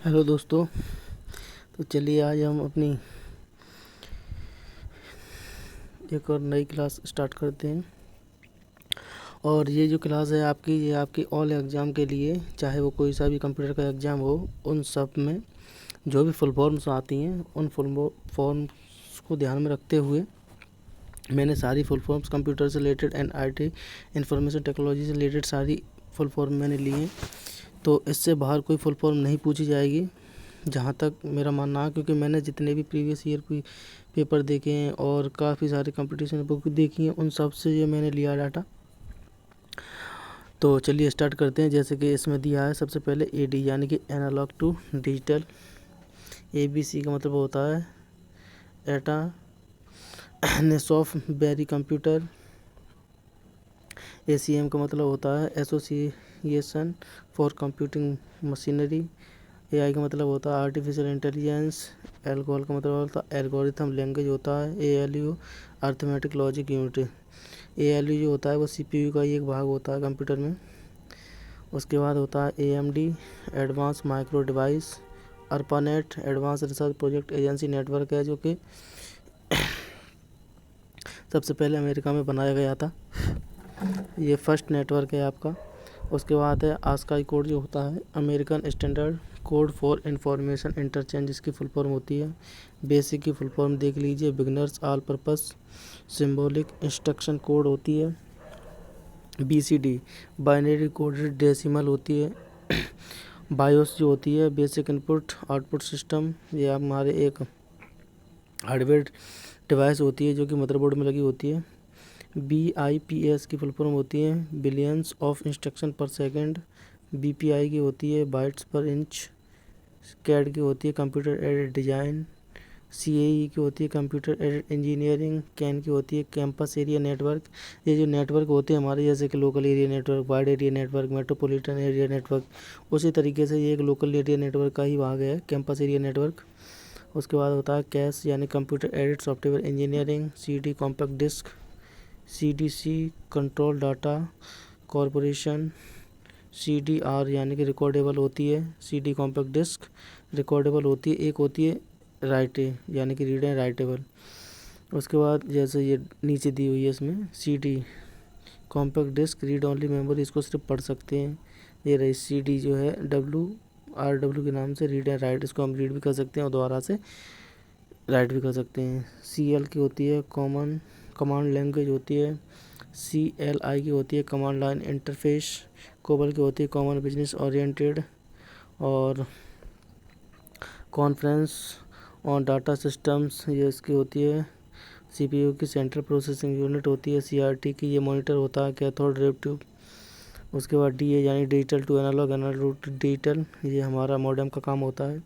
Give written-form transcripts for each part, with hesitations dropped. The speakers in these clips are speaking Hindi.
हेलो दोस्तों। तो चलिए आज हम अपनी एक और नई क्लास स्टार्ट करते हैं। और ये जो क्लास है आपकी, ये आपकी ऑल एग्ज़ाम के लिए, चाहे वो कोई सा भी कंप्यूटर का एग्ज़ाम हो, उन सब में जो भी फुल फॉर्म्स आती हैं उन फुल फॉर्म्स को ध्यान में रखते हुए मैंने सारी फुल फॉर्म्स कंप्यूटर से related and IT information technology से रिलेटेड सारी फुल फॉर्म मैंने ली हैं। तो इससे बाहर कोई फुल फॉर्म नहीं पूछी जाएगी, जहाँ तक मेरा मानना है, क्योंकि मैंने जितने भी प्रीवियस ईयर पेपर देखे हैं और काफ़ी सारे कंपटीशन बुक देखी हैं, उन सब से ये मैंने लिया डाटा। तो चलिए स्टार्ट करते हैं। जैसे कि इसमें दिया है सबसे पहले AD यानी कि एनालॉग टू डिजिटल। ABC का मतलब होता है एटा नेसॉफ बेरी कंप्यूटर। ACM का मतलब होता है association for computing machinery. AI का मतलब होता है आर्टिफिशियल इंटेलिजेंस। एल्गोल का मतलब होता है एल्गोरिथम लैंग्वेज होता है। ALU arithmetic logic unit. ALU जो होता है वो CPU का ही एक भाग होता है कंप्यूटर में। उसके बाद होता है AMD advance micro device. ARPANET advance research project agency network है, जो कि सबसे पहले अमेरिका में बनाया गया था। ये फर्स्ट नेटवर्क है आपका। उसके बाद है ASCII कोड, जो होता है American standard code for information interchange, जिसकी फुल फॉर्म होती है। बेसिक की फुल फॉर्म देख लीजिए, beginners all purpose symbolic instruction code होती है। BCD बाइनरी कोडेड डेसिमल होती है। बायोस जो होती है बेसिक इनपुट आउटपुट सिस्टम, ये हमारे एक हार्डवेयर डिवाइस होती है जो कि मदरबोर्ड में लगी होती है। BIPS की फुल फॉर्म होती है बिलियंस ऑफ इंस्ट्रक्शन पर सेकंड। BPI की होती है बाइट्स पर इंच। CAD की होती है कंप्यूटर एडेड डिज़ाइन। CAE की होती है कंप्यूटर एडेड इंजीनियरिंग। CAN की होती है कैंपस एरिया नेटवर्क। ये जो नेटवर्क होते हैं हमारे, जैसे कि local area network, wide area network, metropolitan area network, उसी तरीके से ये एक लोकल एरिया नेटवर्क का ही भाग है कैंपस एरिया नेटवर्क। उसके बाद होता है CAS यानी computer aided software engineering. CD compact disc. CDC control data corporation. CDR यानी कि रिकॉर्डेबल होती है। CD कॉम्पैक्ट डिस्क रिकॉर्डेबल होती है। एक होती है राइटे यानी कि रीड एंड राइटेबल। उसके बाद जैसे ये नीचे दी हुई है इसमें CD compact disc read only memory, इसको सिर्फ पढ़ सकते हैं। ये रही CD जो है WRW के नाम से रीड एंड राइट, इसको हम रीड भी कर सकते हैं और दोबारा से राइट भी कर सकते हैं। CL की होती है कॉमन कमांड लैंग्वेज होती है। CLI की होती है कमांड लाइन इंटरफेस। COBOL की होती है कॉमन बिजनेस ओरिएंटेड। और कॉन्फ्रेंस ऑन डाटा सिस्टम्स, ये इसकी होती है। CPU की सेंट्रल प्रोसेसिंग यूनिट होती है। CRT की ये मॉनिटर होता है कैथोड रे ट्यूब। उसके बाद DA यानी digital to analog, analog to digital, ये हमारा मॉडेम का काम होता है।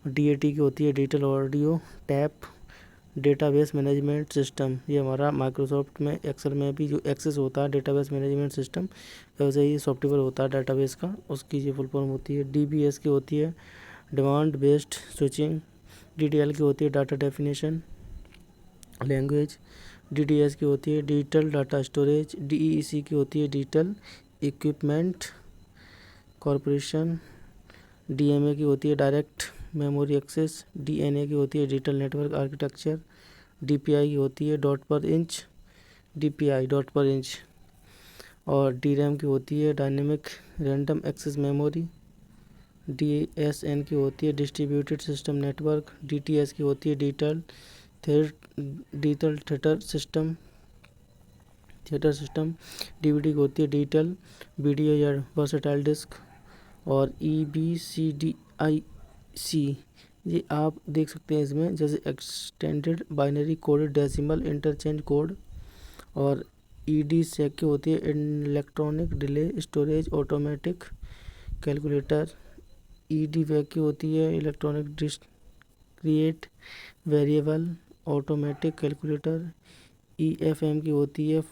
DAT की होती है digital audio tap database management system, ये हमारा माइक्रोसॉफ्ट में एक्सेल में भी जो एक्सेस होता है डेटाबेस मैनेजमेंट सिस्टम, वैसे ही सॉफ्टवेयर होता है डेटाबेस का, उसकी ये फुल फॉर्म होती है। DBS की होती है डिमांड बेस्ड स्विचिंग। DDL की होती है डाटा डेफिनेशन लैंग्वेज। DDS की होती है डिजिटल डाटा स्टोरेज। DEC की होती है डिजिटल इक्विपमेंट कॉरपोरेशन। DMA की होती है डायरेक्ट मेमोरी एक्सेस। DNA की होती है डिजिटल नेटवर्क आर्किटेक्चर। DPI की होती है dot per inch, DPI dot per inch. और DRAM की होती है dynamic random access memory. DSN की होती है डिस्ट्रीब्यूटेड सिस्टम नेटवर्क। DTS की होती है डिजिटल थिएटर सिस्टम। DVD की होती है डिजिटल वीडियो या वर्सेटाइल डिस्क। और EBCDIC, ये आप देख सकते हैं इसमें, जैसे extended binary coded decimal interchange code. और EDSEC की होती है electronic delay storage automatic calculator. EDVAC की होती है electronic discrete variable automatic calculator. EFM की होती है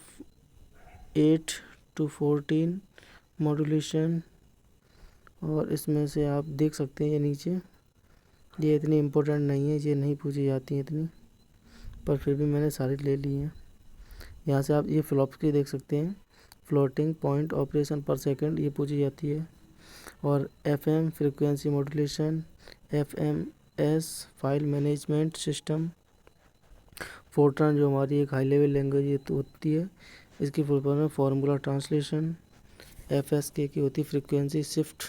8 to 14 मॉड्यूलेशन। और इसमें से आप देख सकते हैं ये नीचे, ये इतनी इम्पोर्टेंट नहीं है, ये नहीं पूछी जाती हैं इतनी, पर फिर भी मैंने सारी ले ली हैं। यहाँ से आप ये फ्लॉप्स की देख सकते हैं, फ्लोटिंग पॉइंट ऑपरेशन पर सेकंड, ये पूछी जाती है। और FM frequency modulation, FMS file management system. Fortran जो हमारी एक हाई लेवल लैंग्वेज होती है, इसकी फुल फॉर्म है फार्मूला ट्रांसलेशन। FSK की होती है फ्रीक्वेंसी शिफ्ट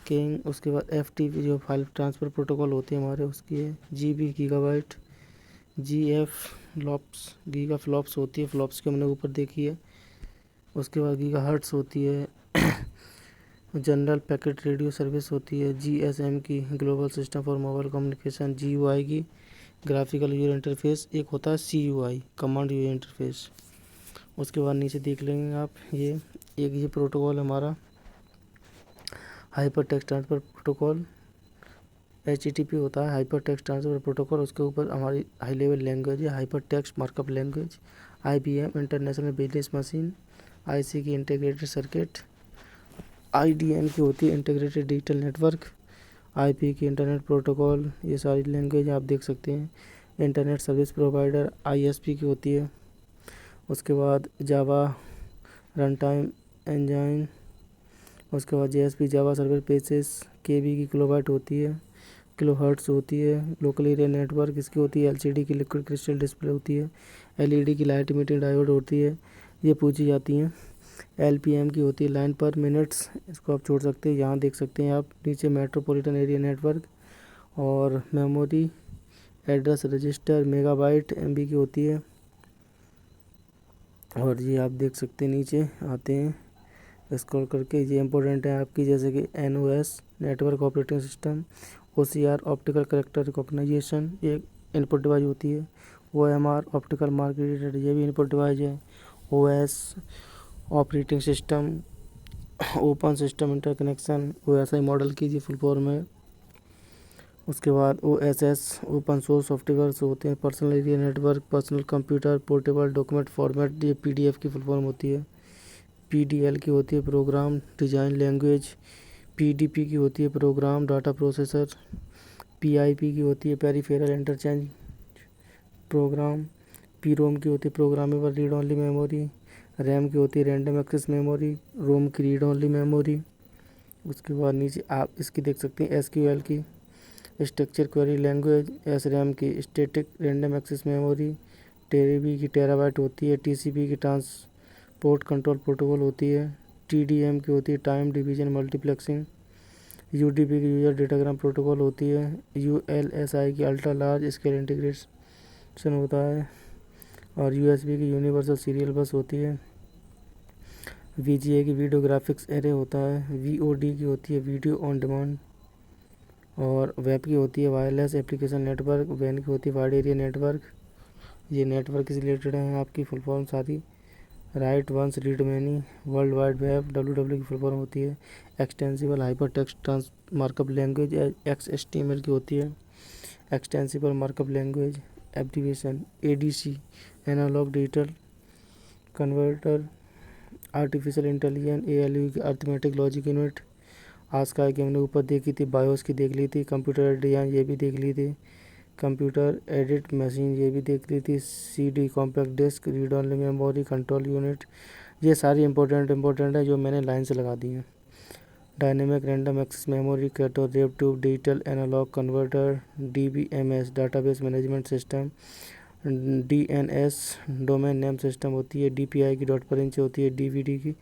किंग। उसके बाद FTP जो फाइल ट्रांसफ़र प्रोटोकॉल होती है हमारे, उसकी है GB gigabyte. GF flops, giga flops होती है, फ्लॉप्स की हमने ऊपर देखी है। उसके बाद गीगा हर्ट्स होती है। जनरल पैकेट रेडियो सर्विस होती है। GSM की global system for mobile communication. GUI की ग्राफिकल यूजर इंटरफेस। एक होता है CUI कमांड यूजर इंटरफेस। उसके बाद नीचे देख लेंगे आप, ये प्रोटोकॉल हमारा hyper text transfer protocol HTTP होता है, हाइपर टेक्स्ट ट्रांसफ़र प्रोटोकॉल। उसके ऊपर हमारी हाई लेवल लैंग्वेज है hyper text markup language. IBM international business machine. IC की इंटीग्रेटेड सर्किट। IDN की होती है इंटीग्रेटेड डिजिटल नेटवर्क। IP की इंटरनेट प्रोटोकॉल। ये सारी लैंग्वेज आप देख सकते हैं। इंटरनेट सर्विस प्रोवाइडर ISP की होती है। उसके बाद जावा रन टाइम इंजन। उसके बाद JSP Java server pages. KB की किलोबाइट होती है, किलोहर्ट्ज़ होती है। लोकल एरिया नेटवर्क इसकी होती है। LCD की लिक्विड क्रिस्टल डिस्प्ले होती है। LED की लाइट इमिटिंग डायोड होती है, ये पूछी जाती हैं। LPM की होती है लाइन पर मिनट्स, इसको आप छोड़ सकते हैं, यहाँ देख सकते हैं आप नीचे मेट्रोपॉलिटन एरिया नेटवर्क। और memory address register megabyte MB की होती है। और ये आप देख सकते हैं नीचे आते हैं स्क्रॉल करके, ये इंपॉर्टेंट है आपकी, जैसे कि NOS network operating system. OCR optical character recognition, ये इनपुट डिवाइस होती है। OMR ऑप्टिकल मार्क रीडर, ये भी इनपुट डिवाइस है। OS operating system, open system interconnection, OSI model की ये फुल फॉर्म है। उसके बाद OSS ओपन सोर्स सॉफ्टवेयर होते हैं। Personal area network, personal computer portable document format, ये PDF की फुल फॉर्म होती है। PDL की होती है प्रोग्राम डिजाइन लैंग्वेज। PDP की होती है प्रोग्राम डाटा प्रोसेसर। PIP की होती है पेरिफेरल इंटरचेंज प्रोग्राम। PROM की होती है programmable read only memory. RAM की होती है रैंडम एक्सेस मेमोरी। ROM की रीड ओनली मेमोरी। उसके बाद नीचे आप इसकी देख सकते हैं SQL की स्ट्रक्चर क्वेरी लैंग्वेज। SRAM की static random access memory. TB की टेराबाइट होती है। TCP की ट्रांसपोर्ट कंट्रोल प्रोटोकॉल होती है। TDM की होती है टाइम डिवीजन मल्टीप्लेक्सिंग। UDP की यूजर डेटाग्राम प्रोटोकॉल होती है। ULSI की अल्ट्रा लार्ज स्केल इंटीग्रेशन होता है। और USB की यूनिवर्सल सीरियल बस होती है। VGA की वीडियो ग्राफिक्स एरे होता है। VOD की होती है वीडियो ऑन डिमांड। और वेब की होती है वायरलेस एप्लीकेशन नेटवर्क। WAN की होती है वाइड एरिया नेटवर्क। ये नेटवर्क से रिलेटेड है आपकी फुल फॉर्म सारी। Write once read many, world wide web WWW की फुल फॉर्म होती है। Extensible hyper text trans markup language XHTML की होती है। Extensible markup language abbreviation ADC analog digital converter. Artificial intelligence ALU की अर्थमेटिक लॉजिक यूनिट। आज का कि हमने ऊपर देखी थी, बायोस की देख ली थी। कंप्यूटर डिजाइन ये भी देख ली थी। कंप्यूटर एडिट मशीन ये भी देख ली थी। CD compact disc, read only memory, control unit, ये सारी इंपॉर्टेंट है जो मैंने लाइन से लगा दी हैं। Dynamic random access memory, cathode ray tube digital analog converter. DBMS database management system. DNS domain name system होती है। DPI की डॉट पर इंच होती है। DVD की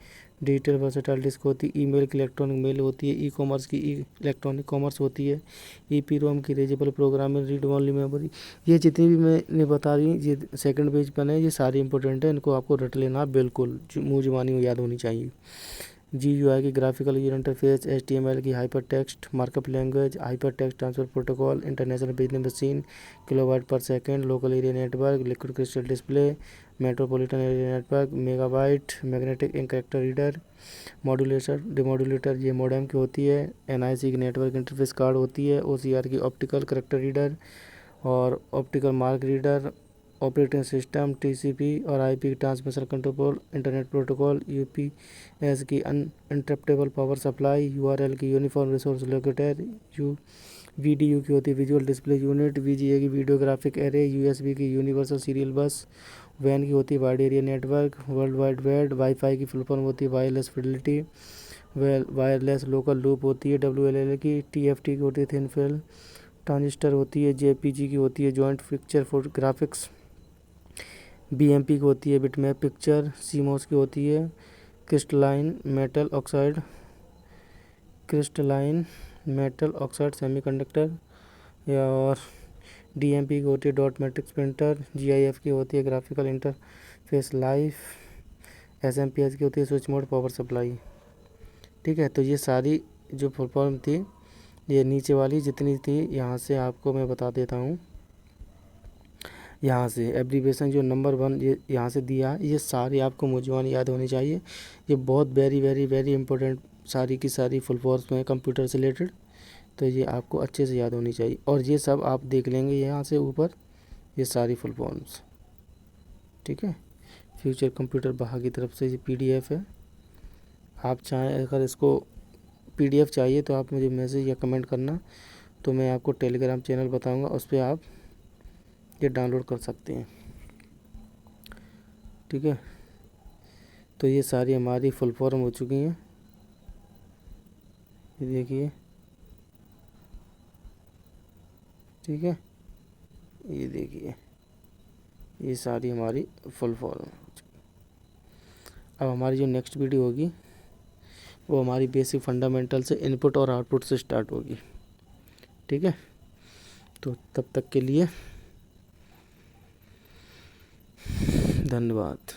डिजिटल वर्सेटाइल डिस्क होती है। ईमेल की इलेक्ट्रॉनिक मेल होती है। कॉमर्स की इलेक्ट्रॉनिक कॉमर्स होती है। EPROM की रीजेबल प्रोग्रामिंग रीड ओनली मेमोरी। ये जितनी भी मैंने बता रही ये सेकंड पेज पर है, ये सारी इंपॉर्टेंट है, इनको आपको रट लेना बिल्कुल, मुँह जुबानी याद होनी चाहिए। GUI की ग्राफिकल यूजर इंटरफेस। HTML की hyper text markup language. Hyper text transfer protocol. International business machine, kilowatt per second. Local area network, liquid crystal display, metropolitan area network, megabyte, magnetic ink character reader, modulator demodulator, ये मॉडेम की होती है। NIC की नेटवर्क इंटरफेस कार्ड होती है। OCR की ऑप्टिकल कैरेक्टर रीडर और optical mark reader. Operating system TCP और IP की transmission control internet protocol. UPS की अनइंटरप्टेबल पावर सप्लाई। URL की यूनिफॉर्म रिसोर्स लोकेटर। VDU की होती है विजुअल डिस्प्ले यूनिट। VGA की वीडियो ग्राफिक एरे। USB की यूनिवर्सल सीरियल बस। WAN की होती है wide area network. World wide web. Wifi की फुल फॉर्म होती है wireless Fidelity. Wireless local loop होती है WLL की, TFT की होती है थिन फिल्म ट्रांजिस्टर होती है, JPG की होती है joint picture for graphics, BMP की होती है बिटमैप पिक्चर, CMOS की होती है क्रिस्टलाइन मेटल ऑक्साइड सेमीकंडक्टर, या और DMP की होती है डॉट मैट्रिक्स प्रिंटर, GIF की होती है ग्राफिकल इंटरफेस लाइफ, SMPS की होती है स्विच मोड पावर सप्लाई। ठीक है, तो ये सारी जो फुल फॉर्म थी, ये नीचे वाली जितनी थी यहाँ से आपको मैं बता देता हूँ। यहाँ से एब्रीविएशन जो नंबर 1 ये यहाँ से दिया है, ये सारी आपको मुझवान याद होनी चाहिए। ये बहुत वेरी वेरी वेरी इंपॉर्टेंट सारी की सारी फुल फॉर्म्स में कंप्यूटर से रिलेटेड, तो ये आपको अच्छे से याद होनी चाहिए। और ये सब आप देख लेंगे यहाँ से ऊपर, ये सारी फुल फॉर्म्स। ठीक है, फ्यूचर कंप्यूटर बहा की तरफ से ये PDF है। आप चाहें अगर इसको PDF चाहिए तो आप मुझे मैसेज या कमेंट करना, तो मैं आपको टेलीग्राम चैनल बताऊंगा, उस पर आप ये डाउनलोड कर सकते हैं। ठीक है, तो ये सारी हमारी फुल फॉर्म हो चुकी हैं। ये देखिए, ठीक है, ये देखिए, ये सारी हमारी फुल फॉर्म हो चुकी। अब हमारी जो नेक्स्ट वीडियो होगी वो हमारी बेसिक फंडामेंटल से इनपुट और आउटपुट से स्टार्ट होगी। ठीक है, तो तब तक के लिए धन्यवाद।